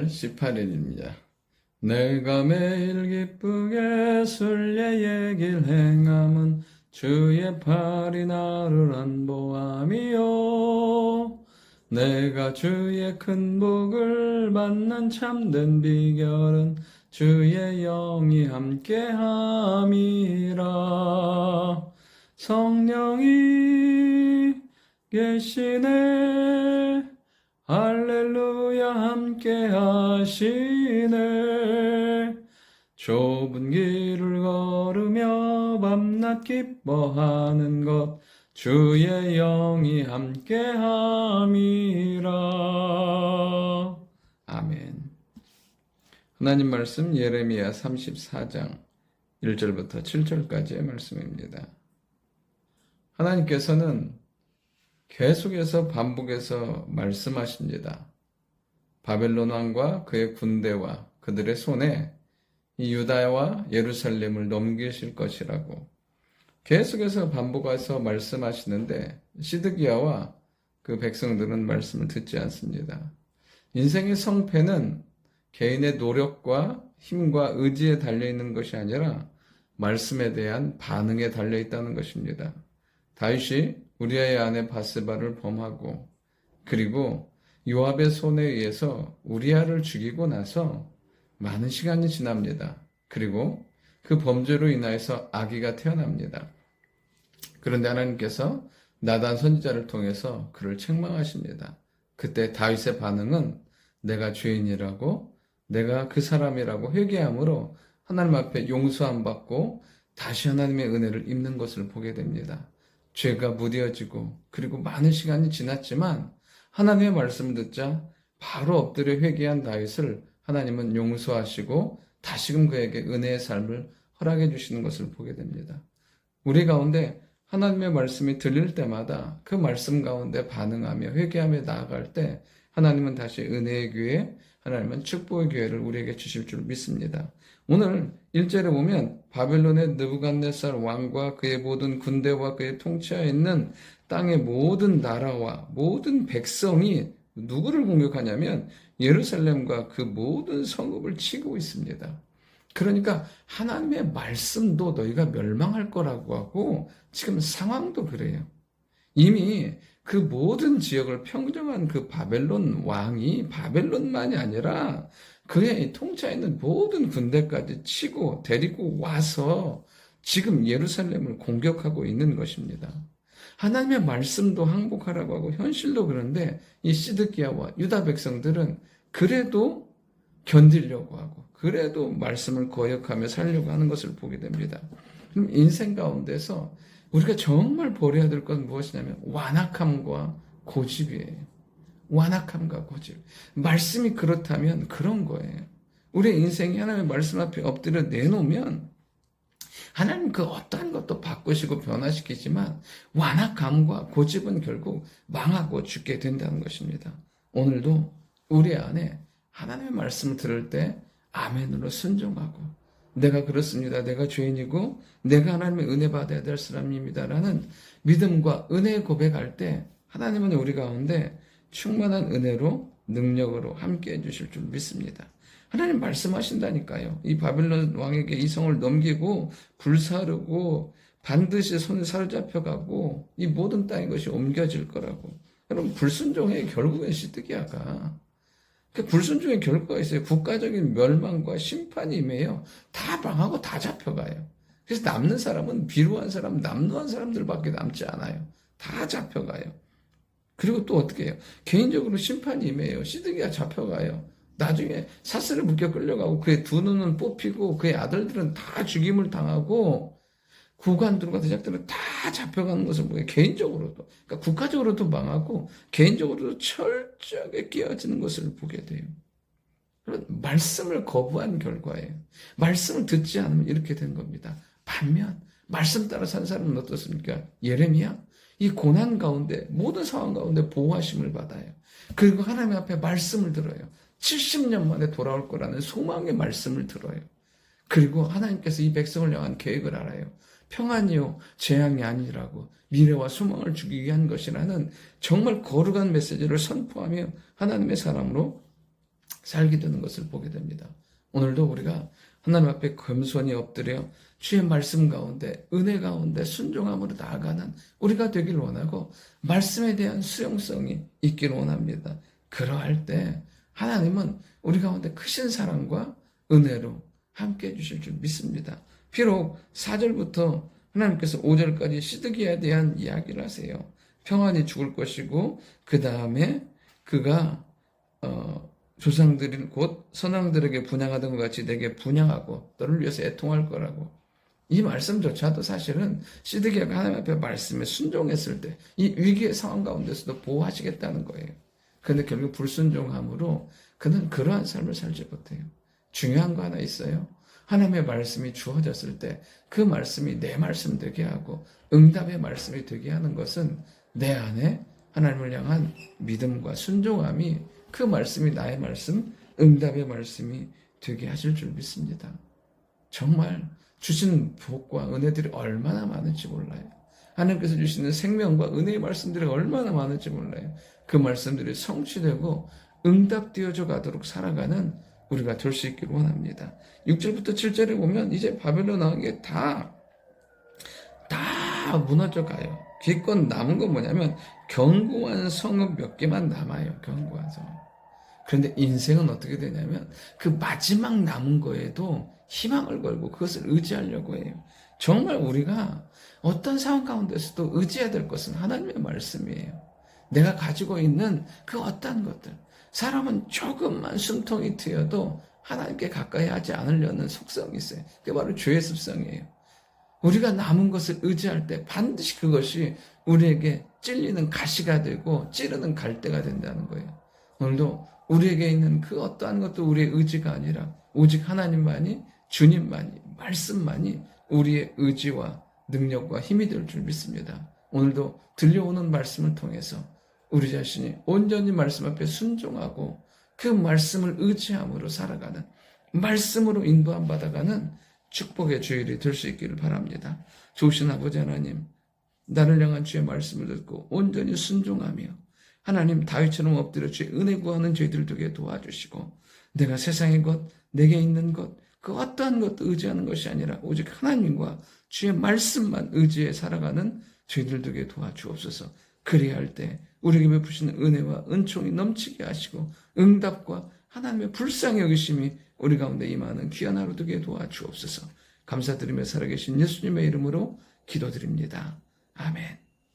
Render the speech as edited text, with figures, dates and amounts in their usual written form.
3월 18일입니다. 내가 매일 기쁘게 순례의 길 행함은 주의 팔이 나를 안보함이요. 내가 주의 큰 복을 받는 참된 비결은 주의 영이 함께함이라. 성령이 계시네. 할렐루야 함께 하시네. 좁은 길을 걸으며 밤낮 기뻐하는 것 주의 영이 함께 함이라. 아멘. 하나님 말씀 예레미야 34장 1절부터 7절까지의 말씀입니다. 하나님께서는 계속해서 반복해서 말씀하십니다. 바벨론 왕과 그의 군대와 그들의 손에 이 유다와 예루살렘을 넘기실 것이라고 계속해서 반복해서 말씀하시는데 시드기야와 그 백성들은 말씀을 듣지 않습니다. 인생의 성패는 개인의 노력과 힘과 의지에 달려있는 것이 아니라 말씀에 대한 반응에 달려있다는 것입니다. 다윗이 우리아의 아내 바세바를 범하고 그리고 요압의 손에 의해서 우리아를 죽이고 나서 많은 시간이 지납니다. 그리고 그 범죄로 인하여서 아기가 태어납니다. 그런데 하나님께서 나단 선지자를 통해서 그를 책망하십니다. 그때 다윗의 반응은 내가 죄인이라고 내가 그 사람이라고 회개함으로 하나님 앞에 용서함 받고 다시 하나님의 은혜를 입는 것을 보게 됩니다. 죄가 무뎌지고 그리고 많은 시간이 지났지만 하나님의 말씀을 듣자 바로 엎드려 회개한 다윗을 하나님은 용서하시고 다시금 그에게 은혜의 삶을 허락해 주시는 것을 보게 됩니다. 우리 가운데 하나님의 말씀이 들릴 때마다 그 말씀 가운데 반응하며 회개하며 나아갈 때 하나님은 다시 은혜의 기회, 하나님은 축복의 기회를 우리에게 주실 줄 믿습니다. 오늘 1절에 보면 바벨론의 느부갓네살 왕과 그의 모든 군대와 그의 통치하에 있는 땅의 모든 나라와 모든 백성이 누구를 공격하냐면 예루살렘과 그 모든 성읍을 치고 있습니다. 그러니까 하나님의 말씀도 너희가 멸망할 거라고 하고 지금 상황도 그래요. 이미 그 모든 지역을 평정한 그 바벨론 왕이 바벨론만이 아니라 그의 통치하에 있는 모든 군대까지 치고 데리고 와서 지금 예루살렘을 공격하고 있는 것입니다. 하나님의 말씀도 항복하라고 하고 현실도 그런데 이 시드기야와 유다 백성들은 그래도 견디려고 하고 그래도 말씀을 거역하며 살려고 하는 것을 보게 됩니다. 그럼 인생 가운데서 우리가 정말 버려야 될 것은 무엇이냐면 완악함과 고집이에요. 완악함과 고집. 말씀이 그렇다면 그런 거예요. 우리의 인생이 하나님의 말씀 앞에 엎드려 내놓으면 하나님 그 어떠한 것도 바꾸시고 변화시키지만 완악함과 고집은 결국 망하고 죽게 된다는 것입니다. 오늘도 우리 안에 하나님의 말씀을 들을 때 아멘으로 순종하고 내가 그렇습니다. 내가 죄인이고 내가 하나님의 은혜 받아야 될 사람입니다라는 믿음과 은혜의 고백할 때 하나님은 우리 가운데 충만한 은혜로 능력으로 함께해 주실 줄 믿습니다. 하나님 말씀하신다니까요. 이 바벨론 왕에게 이 성을 넘기고 불사르고 반드시 손에 사로잡혀가고 이 모든 땅의 것이 옮겨질 거라고. 여러분 불순종의 결국엔 시드기야가 그 불순종의 결과가 있어요. 국가적인 멸망과 심판이 임해요. 다 망하고 다 잡혀가요. 그래서 남는 사람은 비루한 사람, 남루한 사람들밖에 남지 않아요. 다 잡혀가요. 그리고 또 어떻게 해요? 개인적으로 심판이 임해요. 시드기야 잡혀가요. 나중에 사슬을 묶여 끌려가고 그의 두 눈은 뽑히고 그의 아들들은 다 죽임을 당하고 구관들과 대작들은 다 잡혀가는 것을 보게 개인적으로도 그러니까 국가적으로도 망하고 개인적으로도 철저하게 깨어지는 것을 보게 돼요. 말씀을 거부한 결과예요. 말씀을 듣지 않으면 이렇게 된 겁니다. 반면 말씀 따라 산 사람은 어떻습니까? 예레미야 이 고난 가운데 모든 상황 가운데 보호하심을 받아요. 그리고 하나님 앞에 말씀을 들어요. 70년 만에 돌아올 거라는 소망의 말씀을 들어요. 그리고 하나님께서 이 백성을 향한 계획을 알아요. 평안이요 재앙이 아니라고 미래와 소망을 주기 위한 것이라는 정말 거룩한 메시지를 선포하며 하나님의 사람으로 살게 되는 것을 보게 됩니다. 오늘도 우리가 하나님 앞에 겸손히 엎드려 주의 말씀 가운데 은혜 가운데 순종함으로 나아가는 우리가 되길 원하고 말씀에 대한 수용성이 있기를 원합니다. 그러할 때 하나님은 우리 가운데 크신 사랑과 은혜로 함께 해주실 줄 믿습니다. 비록 4절부터 하나님께서 5절까지 시드기야에 대한 이야기를 하세요. 평안히 죽을 것이고 그 다음에 그가 조상들이 곧 선왕들에게 분향하던 것 같이 내게 분향하고 너를 위해서 애통할 거라고. 이 말씀조차도 사실은 시드기야가 하나님 앞에 말씀에 순종했을 때 이 위기의 상황 가운데서도 보호하시겠다는 거예요. 그런데 결국 불순종함으로 그는 그러한 삶을 살지 못해요. 중요한 거 하나 있어요. 하나님의 말씀이 주어졌을 때 그 말씀이 내 말씀 되게 하고 응답의 말씀이 되게 하는 것은 내 안에 하나님을 향한 믿음과 순종함이 그 말씀이 나의 말씀, 응답의 말씀이 되게 하실 줄 믿습니다. 정말 주시는 복과 은혜들이 얼마나 많은지 몰라요. 하나님께서 주시는 생명과 은혜의 말씀들이 얼마나 많은지 몰라요. 그 말씀들이 성취되고 응답되어져 가도록 살아가는 우리가 될 수 있기를 원합니다. 6절부터 7절에 보면 이제 바벨론 왕에게 다 무너져 가요. 기껏 남은 건 뭐냐면 견고한 성읍 몇 개만 남아요. 견고한 성읍. 그런데 인생은 어떻게 되냐면 그 마지막 남은 거에도 희망을 걸고 그것을 의지하려고 해요. 정말 우리가 어떤 상황 가운데서도 의지해야 될 것은 하나님의 말씀이에요. 내가 가지고 있는 그 어떠한 것들. 사람은 조금만 숨통이 트여도 하나님께 가까이 하지 않으려는 속성이 있어요. 그게 바로 죄의 습성이에요. 우리가 남은 것을 의지할 때 반드시 그것이 우리에게 찔리는 가시가 되고 찌르는 갈대가 된다는 거예요. 오늘도 우리에게 있는 그 어떠한 것도 우리의 의지가 아니라 오직 하나님만이, 주님만이, 말씀만이 우리의 의지와 능력과 힘이 될 줄 믿습니다. 오늘도 들려오는 말씀을 통해서 우리 자신이 온전히 말씀 앞에 순종하고 그 말씀을 의지함으로 살아가는, 말씀으로 인도함 받아가는 축복의 주일이 될 수 있기를 바랍니다. 좋으신 아버지 하나님, 나를 향한 주의 말씀을 듣고 온전히 순종하며 하나님 다윗처럼 엎드려 주의 은혜 구하는 저희들 되게 도와주시고 내가 세상의 것, 내게 있는 것, 그 어떠한 것도 의지하는 것이 아니라 오직 하나님과 주의 말씀만 의지해 살아가는 저희들 되게 도와주옵소서. 그리할 때 우리에게 베푸시는 은혜와 은총이 넘치게 하시고 응답과 하나님의 불쌍히 여기심이 우리 가운데 임하는 귀한 하루 되게 도와주옵소서. 감사드리며 살아계신 예수님의 이름으로 기도드립니다. 아멘.